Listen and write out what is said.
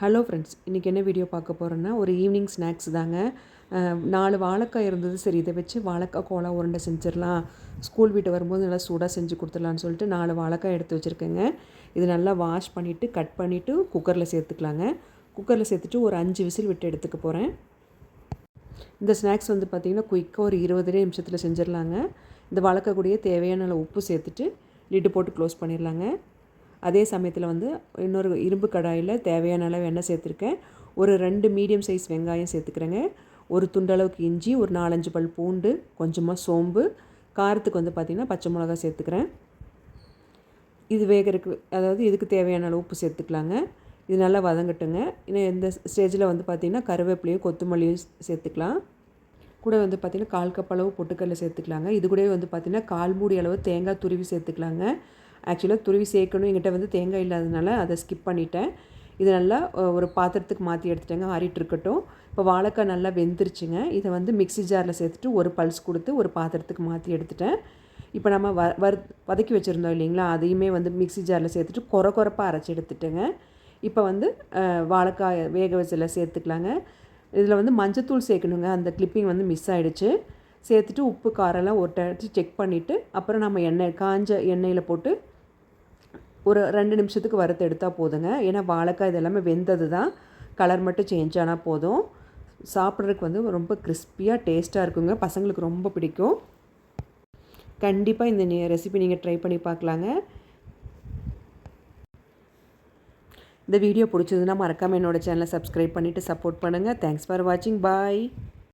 Hello friends, இன்றைக்கி என்ன video பார்க்க போகிறோன்னா ஒரு ஈவினிங் ஸ்நாக்ஸ் தாங்க. 4 வாழைக்காய் இருந்தது. சரி, இதை வச்சு வாழைக்காய் கோலா உருண்டை செஞ்சிடலாம், ஸ்கூல் விட்டு வரும்போது நல்லா சூடாக செஞ்சு கொடுத்துடலான்னு சொல்லிட்டு 4 வாழைக்காய் எடுத்து வச்சுருக்கேங்க. இது நல்லா வாஷ் பண்ணிவிட்டு கட் பண்ணிவிட்டு குக்கரில் சேர்த்துக்கலாங்க. குக்கரில் சேர்த்துட்டு ஒரு 5 விசில் விட்டு எடுத்துக்க போகிறேன். இந்த ஸ்நாக்ஸ் வந்து பார்த்திங்கன்னா குயிக்காக ஒரு 20 நிமிஷத்தில் செஞ்சிடலாங்க. இந்த வாழைக்காய் கூடயே தேவையான அளவு உப்பு சேர்த்துட்டு லிட்டு போட்டு க்ளோஸ் பண்ணிடலாங்க. அதே சமயத்தில் வந்து இன்னொரு இரும்பு கடாயில் தேவையான அளவு எண்ணெய் சேர்த்துருக்கேன். ஒரு 2 மீடியம் சைஸ் வெங்காயம் சேர்த்துக்கிறேங்க. ஒரு துண்டளவுக்கு இஞ்சி, ஒரு 4-5 பல் பூண்டு, கொஞ்சமாக சோம்பு, காரத்துக்கு வந்து பார்த்திங்கன்னா பச்சை மிளகா சேர்த்துக்கிறேன். இது வேகிறதுக்கு, அதாவது இதுக்கு தேவையான அளவு உப்பு சேர்த்துக்கலாங்க. இது நல்லா வதங்கட்டுங்க. இன்னும் இந்த ஸ்டேஜில் வந்து பார்த்திங்கன்னா கருவேப்பிலையும் கொத்தமல்லியும் சேர்த்துக்கலாம். கூட வந்து பார்த்திங்கன்னா 1/4 கப் அளவு பொட்டுக்கடலை சேர்த்துக்கலாங்க. இது கூட வந்து பார்த்திங்கன்னா 1/4 மூடி அளவு தேங்காய் துருவி சேர்த்துக்கலாங்க. ஆக்சுவலாக துருவி சேர்க்கணும், என்கிட்ட வந்து தேங்காய் இல்லாததுனால அதை ஸ்கிப் பண்ணிட்டேன். இது நல்லா ஒரு பாத்திரத்துக்கு மாற்றி எடுத்துட்டேங்க, ஆறிட்டு இருக்கட்டும். இப்போ வாழைக்காய் நல்லா வெந்துருச்சுங்க. இதை வந்து மிக்ஸி ஜாரில் சேர்த்துட்டு ஒரு பல்ஸ் கொடுத்து ஒரு பாத்திரத்துக்கு மாற்றி எடுத்துட்டேன். இப்போ நம்ம வதக்கி வச்சுருந்தோம் இல்லைங்களா, அதையுமே வந்து மிக்ஸி ஜாரில் சேர்த்துட்டு கொரப்பாக அரைச்சி எடுத்துட்டேங்க. இப்போ வந்து வாழைக்காய் வேக வச்சதில் சேர்த்துக்கலாங்க. இதில் வந்து மஞ்சத்தூள் சேர்க்கணுங்க, அந்த கிளிப்பிங் வந்து மிஸ் ஆகிடுச்சு. சேர்த்துட்டு உப்பு காரெல்லாம் ஒரு டைம் செக் பண்ணிவிட்டு அப்புறம் நம்ம காஞ்ச எண்ணெயில் போட்டு ஒரு 2 நிமிஷத்துக்கு வறுத்து எடுத்தால் போதுங்க. ஏன்னா வாழைக்காய் இது எல்லாமே வெந்தது தான், கலர் மட்டும் சேஞ்ச் ஆனால் போதும். சாப்பிட்றதுக்கு வந்து ரொம்ப கிறிஸ்பியாக டேஸ்ட்டாக இருக்குங்க. பசங்களுக்கு ரொம்ப பிடிக்கும். கண்டிப்பாக இந்த ரெசிபி நீங்கள் ட்ரை பண்ணி பார்க்கலாங்க. இந்த வீடியோ பிடிச்சதுன்னா மறக்காமல் என்னோடய சேனலை சப்ஸ்கிரைப் பண்ணிவிட்டு சப்போர்ட் பண்ணுங்கள். தேங்க்ஸ் ஃபார் வாட்சிங். பாய்.